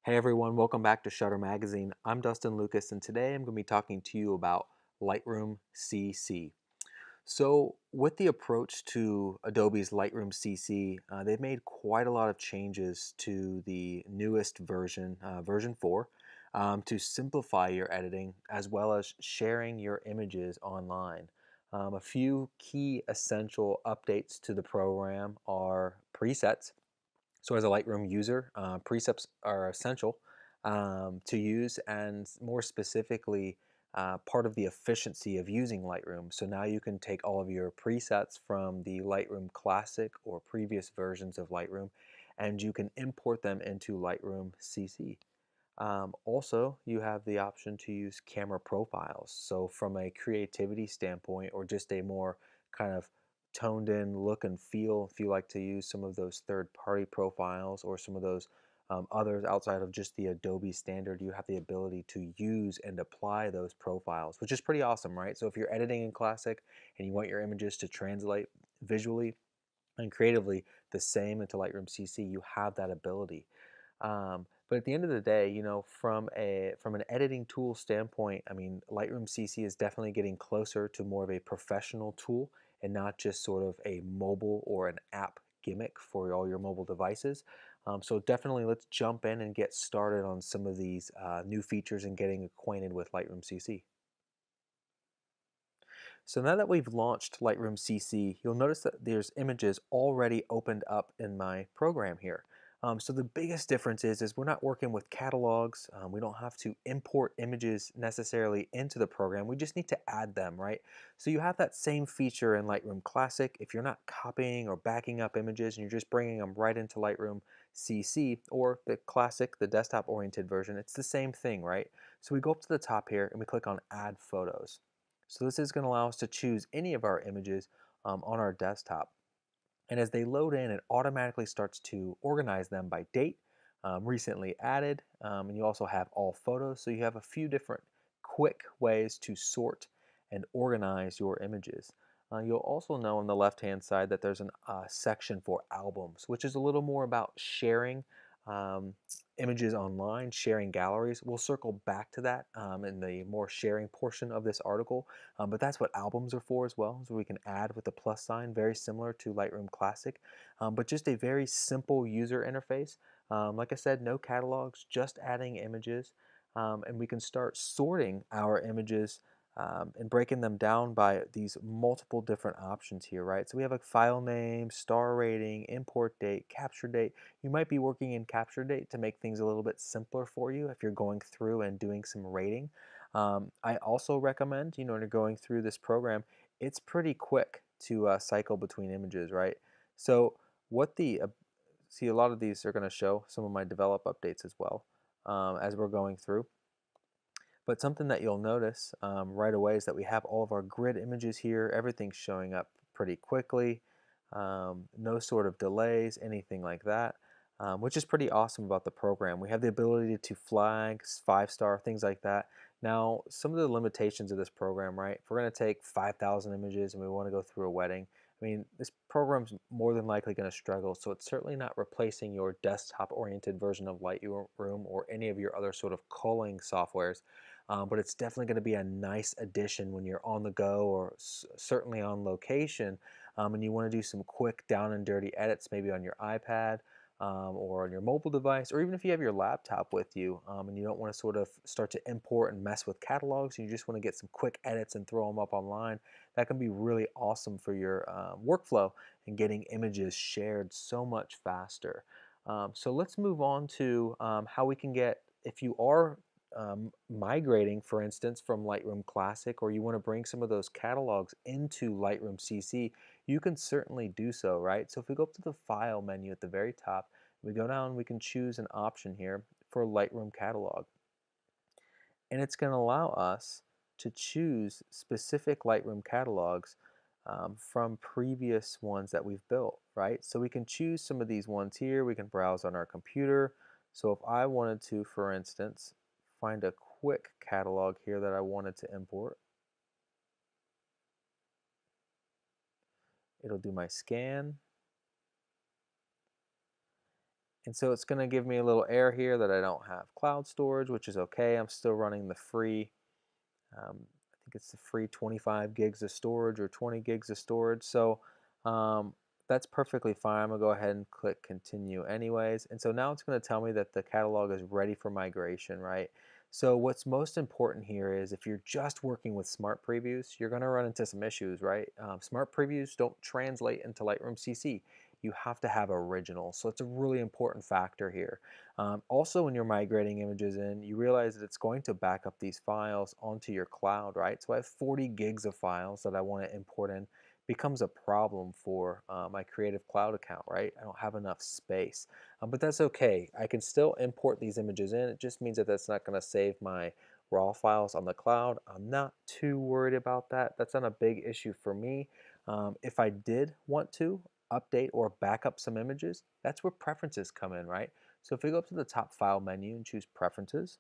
Hey everyone, welcome back to Shutter Magazine. I'm Dustin Lucas, and today I'm going to be talking to you about Lightroom CC. So, with the approach to Adobe's Lightroom CC, they've made quite a lot of changes to the newest version, version 4, to simplify your editing as well as sharing your images online. A few key essential updates to the program are presets. So as a Lightroom user, presets are essential to use, and more specifically, part of the efficiency of using Lightroom. So now you can take all of your presets from the Lightroom Classic or previous versions of Lightroom, and you can import them into Lightroom CC. Also, you have the option to use camera profiles. So from a creativity standpoint, or just a more kind of toned in look and feel, if you like to use some of those third-party profiles or some of those others outside of just the Adobe standard, you have the ability to use and apply those profiles, which is pretty awesome, right? So if you're editing in Classic and you want your images to translate visually and creatively the same into Lightroom CC, you have that ability. But at the end of the day, from an editing tool standpoint, I mean, Lightroom CC is definitely getting closer to more of a professional tool and not just sort of a mobile or an app gimmick for all your mobile devices. So definitely let's jump in and get started on some of these new features and getting acquainted with Lightroom CC. So now that we've launched Lightroom CC, you'll notice that there's images already opened up in my program here. So the biggest difference is we're not working with catalogs. We don't have to import images necessarily into the program. We just need to add them, right? So you have that same feature in Lightroom Classic. If you're not copying or backing up images and you're just bringing them right into Lightroom CC or the Classic, the desktop-oriented version, it's the same thing, right? So we go up to the top here and we click on Add Photos. So this is going to allow us to choose any of our images on our desktop. And as they load in, it automatically starts to organize them by date, recently added, and you also have all photos. So you have a few different quick ways to sort and organize your images. You'll also know on the left-hand side that there's a section for albums, which is a little more about sharing um, images online, sharing galleries. We'll circle back to that in the more sharing portion of this article, but that's what albums are for as well, so we can add with the plus sign, very similar to Lightroom Classic, but just a very simple user interface. Like I said, no catalogs, just adding images, and we can start sorting our images and breaking them down by these multiple different options here, right? So we have a file name, star rating, import date, capture date. You might be working in capture date to make things a little bit simpler for you if you're going through and doing some rating. I also recommend, when you're going through this program, it's pretty quick to cycle between images, right? So what see, a lot of these are going to show some of my develop updates as well as we're going through. But something that you'll notice right away is that we have all of our grid images here. Everything's showing up pretty quickly. No sort of delays, anything like that, which is pretty awesome about the program. We have the ability to flag 5-star, things like that. Now, some of the limitations of this program, right? If we're going to take 5,000 images and we want to go through a wedding, I mean, this program's more than likely going to struggle, so it's certainly not replacing your desktop-oriented version of Lightroom or any of your other sort of culling softwares. But it's definitely going to be a nice addition when you're on the go or certainly on location and you want to do some quick down and dirty edits maybe on your iPad or on your mobile device, or even if you have your laptop with you and you don't want to sort of start to import and mess with catalogs and you just want to get some quick edits and throw them up online. That can be really awesome for your workflow and getting images shared so much faster. So let's move on to how we can get, if you are migrating, for instance, from Lightroom Classic, or you want to bring some of those catalogs into Lightroom CC, you can certainly do so, right? So if we go up to the File menu at the very top, we go down, we can choose an option here for Lightroom Catalog. And it's going to allow us to choose specific Lightroom catalogs from previous ones that we've built, right? So we can choose some of these ones here. We can browse on our computer. So if I wanted to, for instance, find a quick catalog here that I wanted to import, it'll do my scan. And so it's going to give me a little error here that I don't have cloud storage, which is okay. I'm still running the free, I think it's the free 25 gigs of storage or 20 gigs of storage. So um, that's perfectly fine. I'm going to go ahead and click continue anyways. And so now it's going to tell me that the catalog is ready for migration, right? So what's most important here is if you're just working with smart previews, you're going to run into some issues, right? Smart previews don't translate into Lightroom CC. You have to have originals. So it's a really important factor here. Also, when you're migrating images in, you realize that it's going to back up these files onto your cloud, right? So I have 40 gigs of files that I want to import in. Becomes a problem for my Creative Cloud account, right? I don't have enough space. But that's okay. I can still import these images in. It just means that that's not going to save my raw files on the cloud. I'm not too worried about that. That's not a big issue for me. If I did want to update or back up some images, that's where preferences come in, right? So if we go up to the top file menu and choose preferences,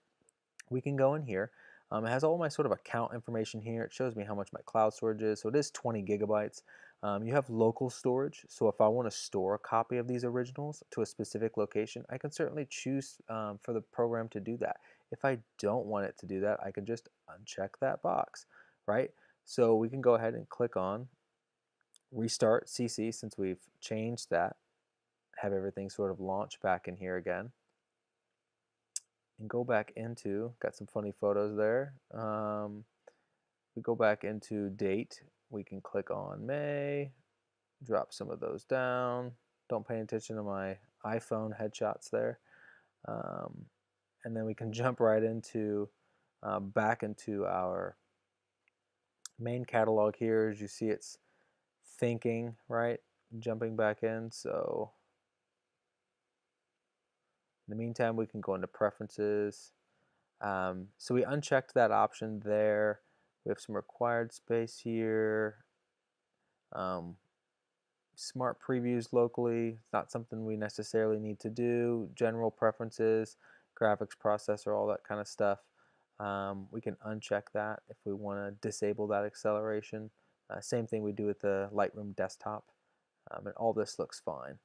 we can go in here. It has all my sort of account information here. It shows me how much my cloud storage is. So it is 20 gigabytes. You have local storage. So if I want to store a copy of these originals to a specific location, I can certainly choose for the program to do that. If I don't want it to do that, I can just uncheck that box, right? So we can go ahead and click on Restart CC since we've changed that. Have everything sort of launch back in here again. And go back into, got some funny photos there. We go back into date. We can click on May, drop some of those down. Don't pay attention to my iPhone headshots there. And then we can jump right into, back into our main catalog here. As you see, it's thinking, right? Jumping back in. So in the meantime, we can go into preferences. So we unchecked that option there. We have some required space here. Smart previews locally, not something we necessarily need to do. General preferences, graphics processor, all that kind of stuff. We can uncheck that if we want to disable that acceleration. Same thing we do with the Lightroom desktop. And all this looks fine.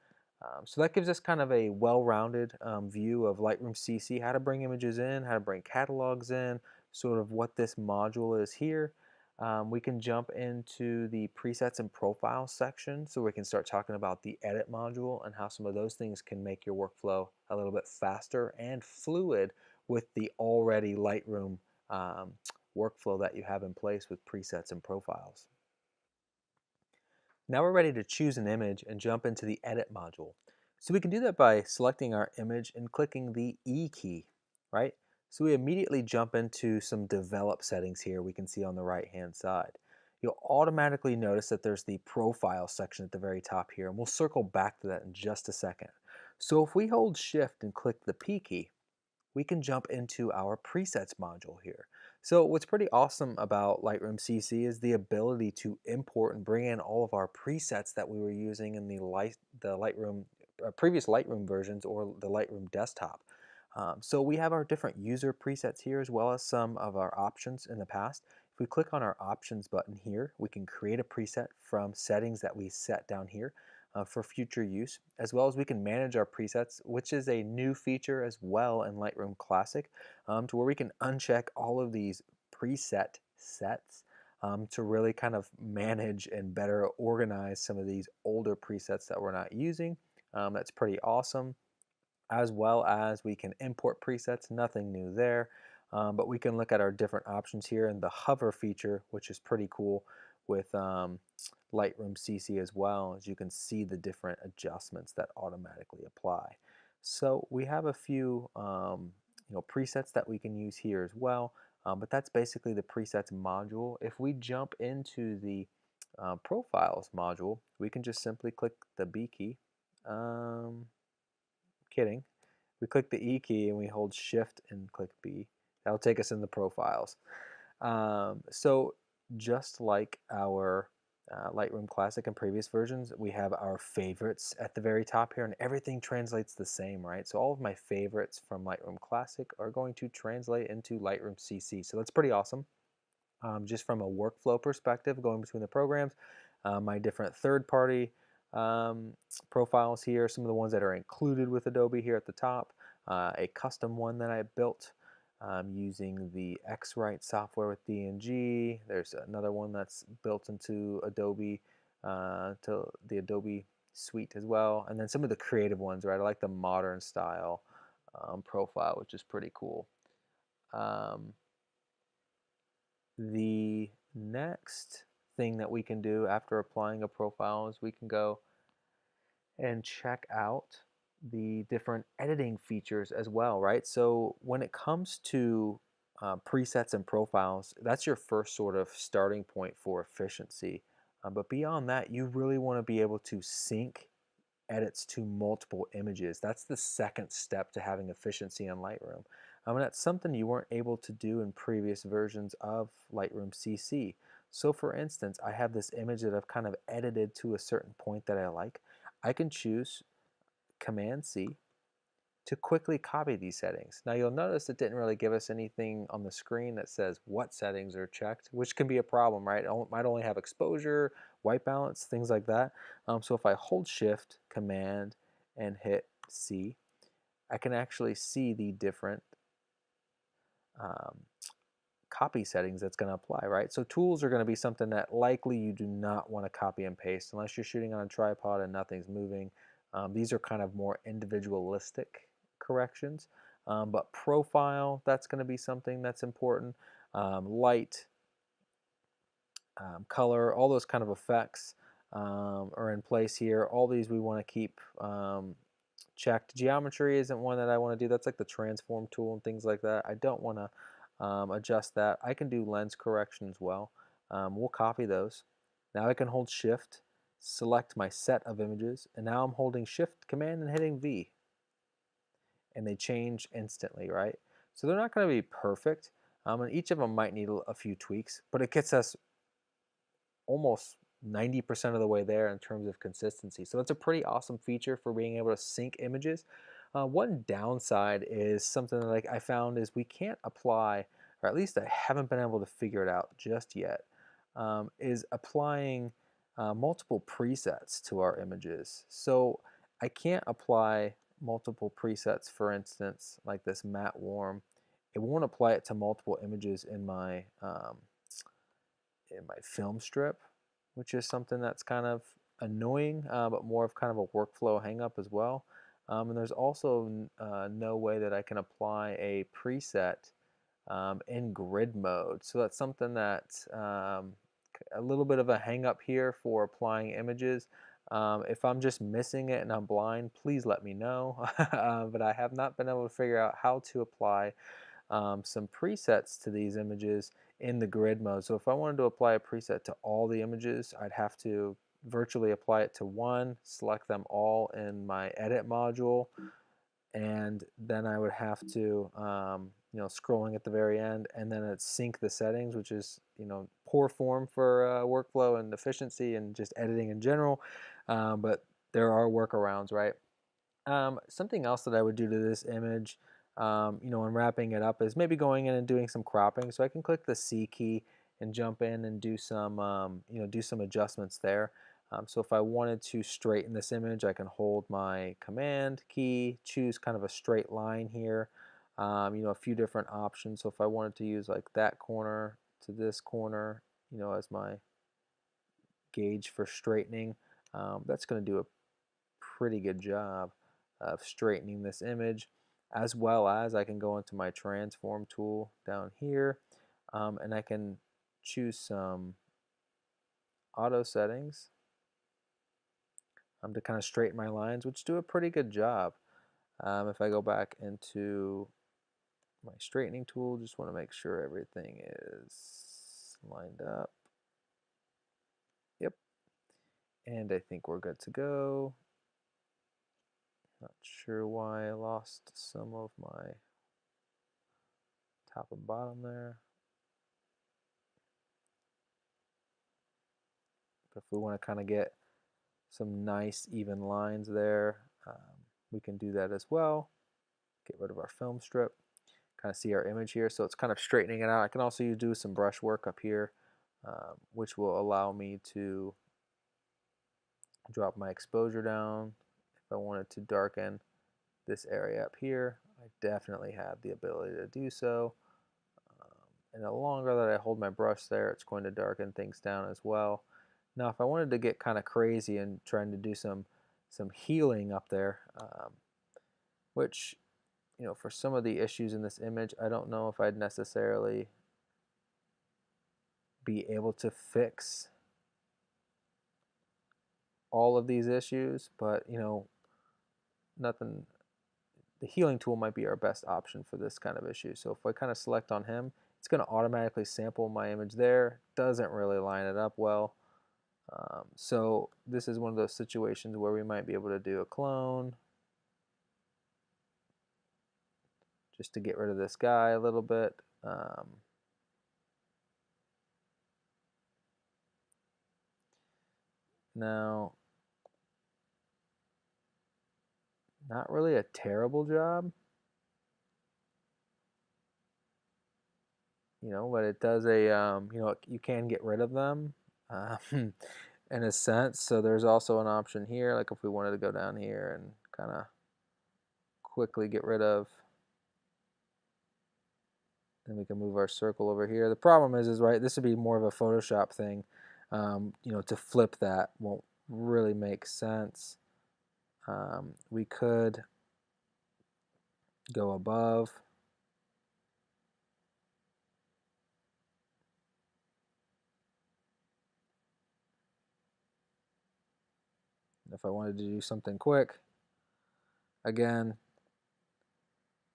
So that gives us kind of a well-rounded view of Lightroom CC, how to bring images in, how to bring catalogs in, sort of what this module is here. We can jump into the presets and profiles section so we can start talking about the edit module and how some of those things can make your workflow a little bit faster and fluid with the already Lightroom workflow that you have in place with presets and profiles. Now we're ready to choose an image and jump into the Edit module. So we can do that by selecting our image and clicking the E key, right? So we immediately jump into some develop settings here we can see on the right hand side. You'll automatically notice that there's the profile section at the very top here, and we'll circle back to that in just a second. So if we hold shift and click the P key, we can jump into our presets module here. So what's pretty awesome about Lightroom CC is the ability to import and bring in all of our presets that we were using in the Lightroom previous Lightroom versions or the Lightroom desktop. So we have our different user presets here as well as some of our options in the past. If we click on our options button here, we can create a preset from settings that we set down here for future use, as well as we can manage our presets, which is a new feature as well in Lightroom Classic, to where we can uncheck all of these preset sets to really kind of manage and better organize some of these older presets that we're not using. That's pretty awesome. As well as we can import presets, nothing new there. But we can look at our different options here and the hover feature, which is pretty cool with Lightroom CC as well, as you can see the different adjustments that automatically apply. So we have a few presets that we can use here as well, but that's basically the presets module. If we jump into the profiles module, we can just simply click the B key. Kidding. We click the E key and we hold shift and click B. That'll take us in the profiles. So just like our Lightroom Classic and previous versions, we have our favorites at the very top here, and everything translates the same, right? So all of my favorites from Lightroom Classic are going to translate into Lightroom CC. So that's pretty awesome. Just from a workflow perspective, going between the programs, my different third-party profiles here, some of the ones that are included with Adobe here at the top, a custom one that I built using the X-Write software with DNG. There's another one that's built into Adobe, to the Adobe suite as well. And then some of the creative ones, right? I like the modern style profile, which is pretty cool. The next thing that we can do after applying a profile is we can go and check out the different editing features as well, right? So when it comes to presets and profiles, that's your first sort of starting point for efficiency. But beyond that, you really want to be able to sync edits to multiple images. That's the second step to having efficiency in Lightroom. And that's something you weren't able to do in previous versions of Lightroom CC. So for instance, I have this image that I've kind of edited to a certain point that I like. I can choose Command C to quickly copy these settings. Now you'll notice it didn't really give us anything on the screen that says what settings are checked, which can be a problem, right? It might only have exposure, white balance, things like that. So if I hold Shift, Command, and hit C, I can actually see the different um, copy settings that's going to apply, right? So tools are going to be something that likely you do not want to copy and paste unless you're shooting on a tripod and nothing's moving. These are kind of more individualistic corrections. But profile, that's going to be something that's important. Light, color, all those kind of effects are in place here. All these we want to keep checked. Geometry isn't one that I want to do. That's like the transform tool and things like that. I don't want to adjust that. I can do lens correction as well. We'll copy those. Now I can hold Shift, select my set of images, and now I'm holding Shift, Command, and hitting V. And they change instantly, right? So they're not going to be perfect, and each of them might need a few tweaks, but it gets us almost 90% of the way there in terms of consistency. So it's a pretty awesome feature for being able to sync images. One downside is something that I found is we can't apply, or at least I haven't been able to figure it out just yet, is applying multiple presets to our images. So I can't apply multiple presets, for instance, like this matte warm. It won't apply it to multiple images in my film strip, which is something that's kind of annoying, but more of kind of a workflow hangup as well. And there's also no way that I can apply a preset in grid mode. So that's something that's a little bit of a hangup here for applying images. If I'm just missing it and I'm blind, please let me know. But I have not been able to figure out how to apply some presets to these images in the grid mode. So if I wanted to apply a preset to all the images, I'd have to virtually apply it to one, select them all in my edit module, and then I would have to, scrolling at the very end, and then it sync the settings, which is, poor form for workflow and efficiency and just editing in general. But there are workarounds, right? Something else that I would do to this image, when wrapping it up, is maybe going in and doing some cropping. So I can click the C key and jump in and do some, do some adjustments there. So if I wanted to straighten this image, I can hold my Command key, choose kind of a straight line here. A few different options. So if I wanted to use like that corner to this corner, as my gauge for straightening, that's going to do a pretty good job of straightening this image, as well as I can go into my transform tool down here, and I can choose some auto settings to kind of straighten my lines, which do a pretty good job. If I go back into my straightening tool, just want to make sure everything is lined up. Yep. And I think we're good to go. Not sure why I lost some of my top and bottom there. But if we want to kind of get some nice even lines there, we can do that as well. Get rid of our film strip, kind of see our image here. So it's kind of straightening it out. I can also do some brush work up here, which will allow me to drop my exposure down. If I wanted to darken this area up here, I definitely have the ability to do so. And the longer that I hold my brush there, it's going to darken things down as well. Now, if I wanted to get kind of crazy and trying to do some healing up there, which, you know, for some of the issues in this image, I don't know if I'd necessarily be able to fix all of these issues, but, you know, nothing, the healing tool might be our best option for this kind of issue. So if I kind of select on him, it's going to automatically sample my image there. Doesn't really line it up well. So this is one of those situations where we might be able to do a clone just to get rid of this guy a little bit. Now, not really a terrible job, you know, but it does a, you know, you can get rid of them in a sense. So there's also an option here, like if we wanted to go down here and kind of quickly get rid of, then we can move our circle over here. The problem is right, this would be more of a Photoshop thing. You know, to flip that won't really make sense. We could go above. If I wanted to do something quick, again,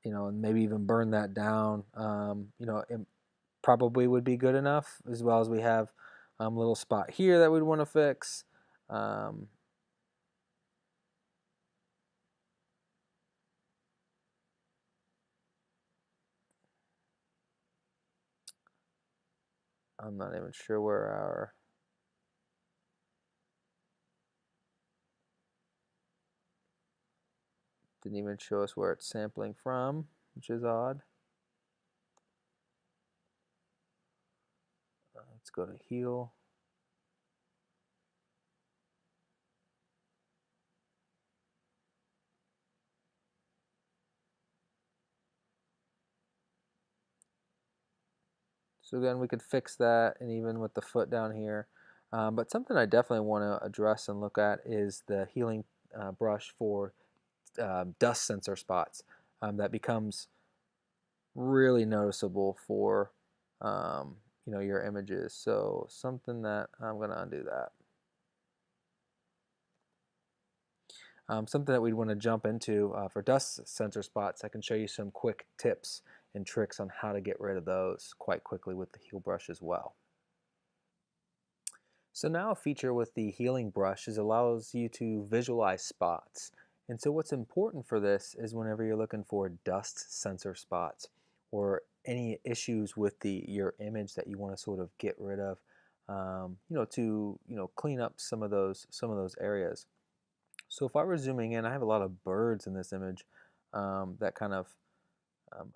you know, and maybe even burn that down, you know, it probably would be good enough, as well as we have a little spot here that we'd want to fix. I'm not even sure where our, didn't even show us where it's sampling from, which is odd. Let's go to heal. So again, we could fix that, and even with the foot down here. But something I definitely want to address and look at is the healing brush for dust sensor spots. That becomes really noticeable for you know, your images. So something that I'm going to undo that. Something that we'd want to jump into for dust sensor spots, I can show you some quick tips and tricks on how to get rid of those quite quickly with the heal brush as well. So now a feature with the healing brush is allows you to visualize spots. And so what's important for this is whenever you're looking for dust sensor spots or any issues with your image that you want to sort of get rid of, you know, to, you know, clean up some of those areas. So if I were zooming in, I have a lot of birds in this image that kind of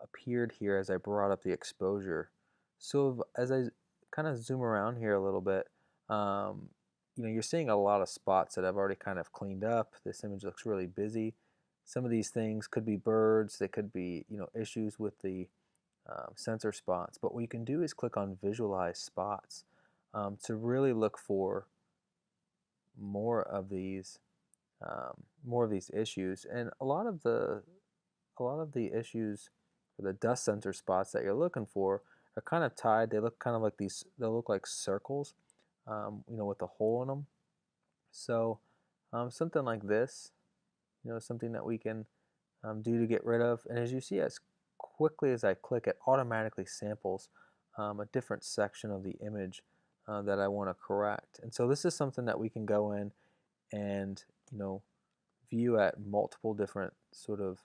appeared here as I brought up the exposure. So as I kind of zoom around here a little bit, um, you know, you're seeing a lot of spots that I've already kind of cleaned up. This image looks really busy. Some of these things could be birds. They could be, you know, issues with the sensor spots. But what you can do is click on Visualize Spots to really look for more of these issues. And a lot of the issues for the dust sensor spots that you're looking for are kind of tied. They look kind of like these, they'll look like circles, you know, with a hole in them. So something like this, you know, something that we can do to get rid of. And as you see, as quickly as I click, it automatically samples a different section of the image that I want to correct. And so this is something that we can go in and, you know, view at multiple different sort of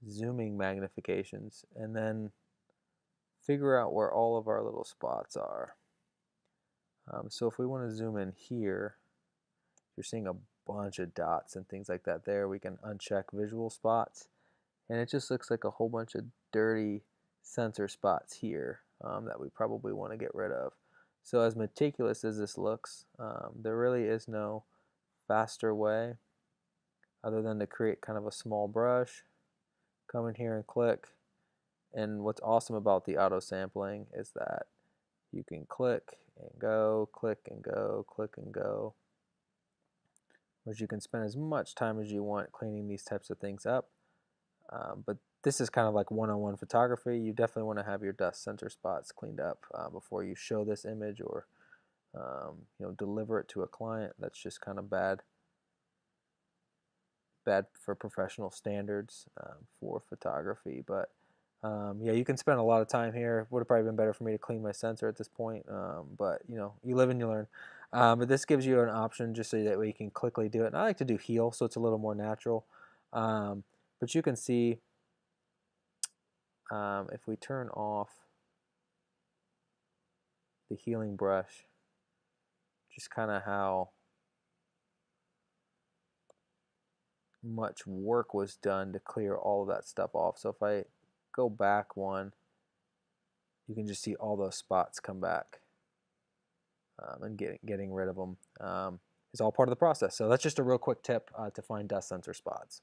zooming magnifications, and then figure out where all of our little spots are. So if we want to zoom in here, you're seeing a bunch of dots and things like that there. We can uncheck visual spots, and it just looks like a whole bunch of dirty sensor spots here that we probably want to get rid of. So as meticulous as this looks, there really is no faster way other than to create kind of a small brush. Come in here and click. And what's awesome about the auto sampling is that you can click and go, click and go, click and go. Which you can spend as much time as you want cleaning these types of things up. But this is kind of like one-on-one photography. You definitely want to have your dust center spots cleaned up before you show this image or deliver it to a client. That's just kind of bad for professional standards for photography. But yeah, you can spend a lot of time here. Would have probably been better for me to clean my sensor at this point, but you live and you learn. But this gives you an option just so that way you can quickly do it. And I like to do heal, so it's a little more natural. But you can see if we turn off the healing brush, just kind of how much work was done to clear all of that stuff off. So if I go back one, you can just see all those spots come back, and getting rid of them is all part of the process. So that's just a real quick tip to find dust sensor spots.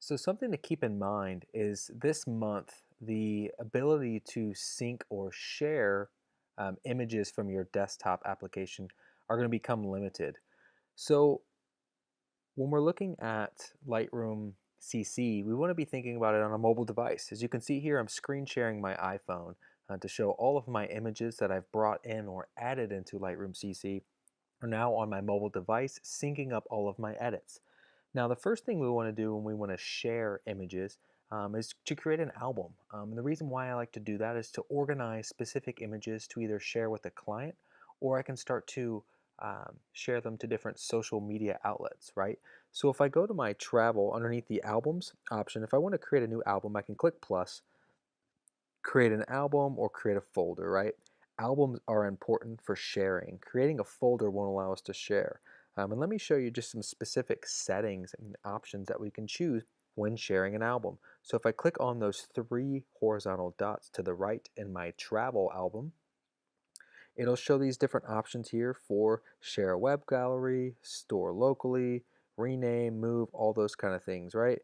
So something to keep in mind is this month, the ability to sync or share images from your desktop application are going to become limited. So when we're looking at Lightroom CC, we want to be thinking about it on a mobile device. As you can see here, I'm screen sharing my iPhone to show all of my images that I've brought in or added into Lightroom CC are now on my mobile device, syncing up all of my edits. Now, the first thing we want to do when we want to share images is to create an album. And the reason why I like to do that is to organize specific images to either share with a client, or I can start to share them to different social media outlets, right? So if I go to my travel underneath the albums option, if I want to create a new album, I can click plus, create an album or create a folder, right? Albums are important for sharing. Creating a folder won't allow us to share. And let me show you just some specific settings and options that we can choose when sharing an album. So if I click on those three horizontal dots to the right in my travel album, it'll show these different options here for share a web gallery, store locally, rename, move, all those kind of things, right?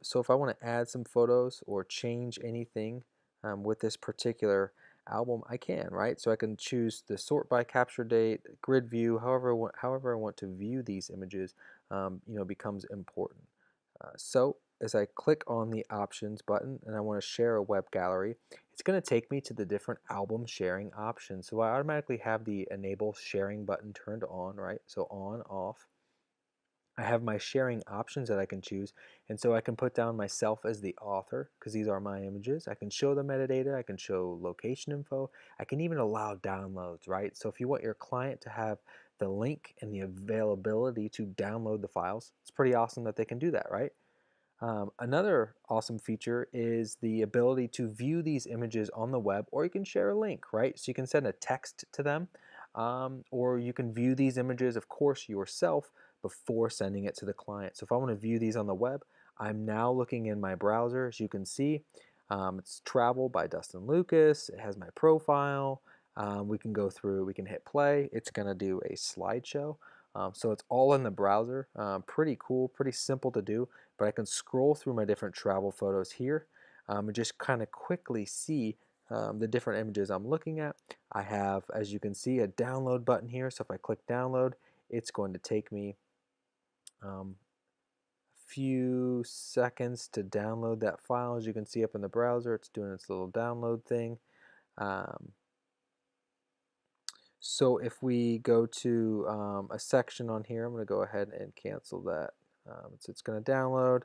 So if I want to add some photos or change anything with this particular album, I can, right? So I can choose the sort by capture date, grid view, however I want to view these images, becomes important. So as I click on the options button and I want to share a web gallery, it's going to take me to the different album sharing options. So I automatically have the enable sharing button turned on, right? So on, off. I have my sharing options that I can choose, and so I can put down myself as the author because these are my images. I can show the metadata, I can show location info, I can even allow downloads, right? So if you want your client to have the link and the availability to download the files, it's pretty awesome that they can do that, right? Another awesome feature is the ability to view these images on the web, or you can share a link, right? So you can send a text to them, or you can view these images, of course, yourself before sending it to the client. So if I want to view these on the web, I'm now looking in my browser. As you can see, it's Travel by Dustin Lucas. It has my profile. We can go through, we can hit play. It's going to do a slideshow. So it's all in the browser. Pretty cool, pretty simple to do, but I can scroll through my different travel photos here and just kind of quickly see the different images I'm looking at. I have, as you can see, a download button here. So if I click download, it's going to take me a few seconds to download that file. As you can see up in the browser, it's doing its little download thing. So if we go to a section on here, I'm going to go ahead and cancel that. So it's going to download,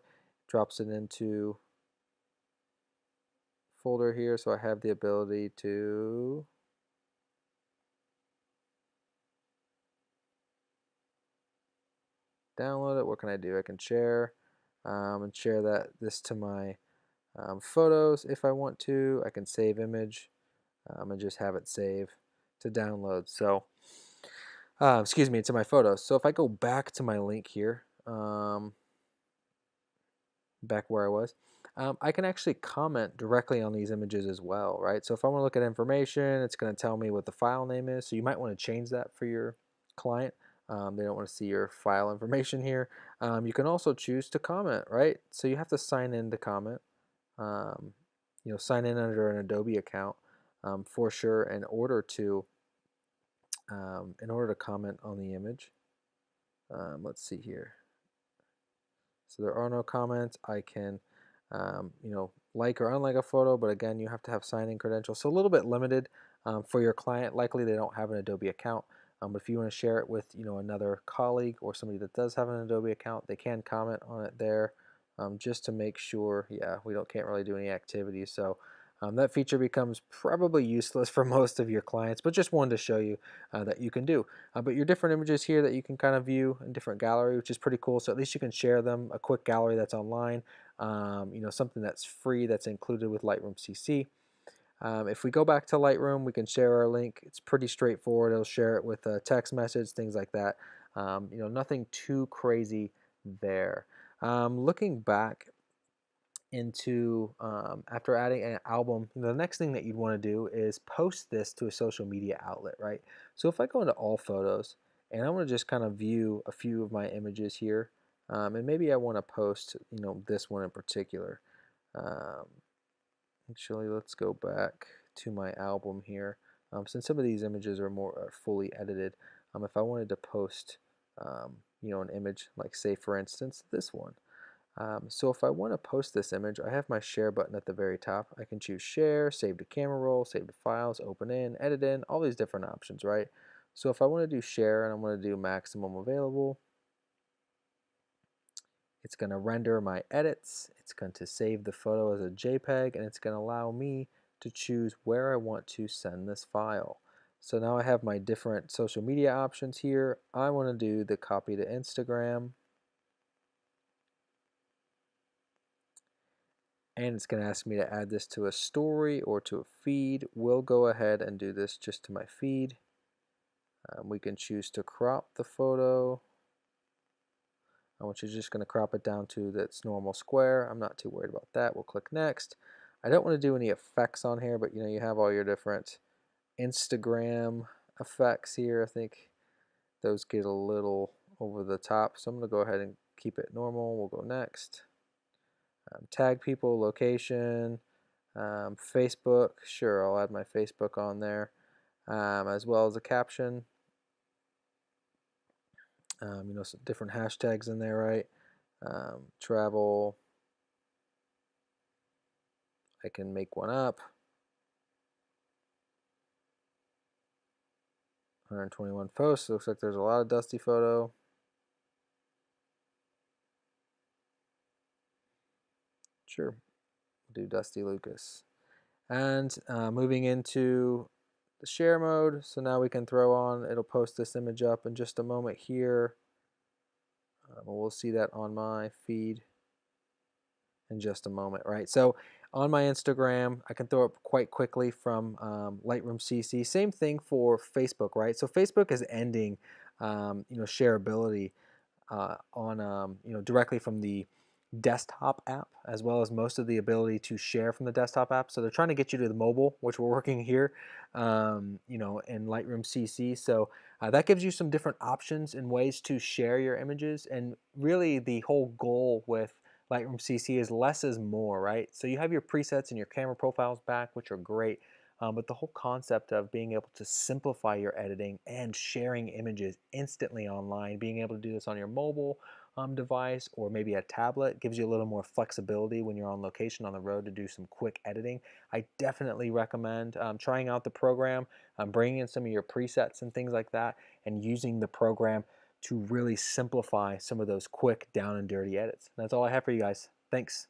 drops it into folder here, so I have the ability to download it. What can I do? I can share and share this to my photos if I want to. I can save image and just have it save to download. So excuse me, to my photos. So if I go back to my link here, back where I was, I can actually comment directly on these images as well, right? So if I want to look at information, it's going to tell me what the file name is. So you might want to change that for your client. They don't want to see your file information here. You can also choose to comment, right? So you have to sign in to comment. Um, sign in under an Adobe account for sure in order to comment on the image. Let's see here. So there are no comments. I can, like or unlike a photo, but again, you have to have sign-in credentials. So a little bit limited for your client. Likely they don't have an Adobe account. But if you want to share it with, another colleague or somebody that does have an Adobe account, they can comment on it there, just to make sure. Yeah, can't really do any activities. So that feature becomes probably useless for most of your clients, but just wanted to show you that you can do. But your different images here that you can kind of view in different gallery, which is pretty cool. So at least you can share them, a quick gallery that's online, something that's free that's included with Lightroom CC. If we go back to Lightroom, we can share our link. It's pretty straightforward. It'll share it with a text message, things like that. Nothing too crazy there. Looking back into after adding an album, the next thing that you'd want to do is post this to a social media outlet, right? So if I go into all photos and I want to just kind of view a few of my images here, and maybe I want to post, this one in particular. Um, Actually, let's go back to my album here. Since some of these images are fully edited, if I wanted to post, an image, like say for instance this one. So if I want to post this image, I have my share button at the very top. I can choose share, save to camera roll, save to files, open in, edit in, all these different options, right? So if I want to do share and I want to do maximum available, it's going to render my edits, it's going to save the photo as a JPEG, and it's going to allow me to choose where I want to send this file. So now I have my different social media options here. I want to do the copy to Instagram, and it's going to ask me to add this to a story or to a feed. We'll go ahead and do this just to my feed. We can choose to crop the photo, which is just going to crop it down to its normal square. I'm not too worried about that. We'll click next. I don't want to do any effects on here, but you have all your different Instagram effects here. I think those get a little over the top, so I'm going to go ahead and keep it normal. We'll go next. Tag people, location, Facebook. Sure, I'll add my Facebook on there, as well as a caption. Some different hashtags in there, right? Travel. I can make one up. 121 posts. Looks like there's a lot of Dusty photo. Sure, we'll do Dusty Lucas. And moving into the share mode, so now we can throw on, it'll post this image up in just a moment here. We'll see that on my feed in just a moment, right? So on my Instagram, I can throw up quite quickly from Lightroom CC. Same thing for Facebook, right? So Facebook is ending, shareability on directly from the desktop app, as well as most of the ability to share from the desktop app. So they're trying to get you to the mobile, which we're working here, in Lightroom CC. So that gives you some different options and ways to share your images. And really the whole goal with Lightroom CC is less is more, right? So you have your presets and your camera profiles back, which are great. But the whole concept of being able to simplify your editing and sharing images instantly online, being able to do this on your mobile device or maybe a tablet, gives you a little more flexibility when you're on location on the road to do some quick editing. I definitely recommend trying out the program, bringing in some of your presets and things like that, and using the program to really simplify some of those quick down and dirty edits. And that's all I have for you guys. Thanks.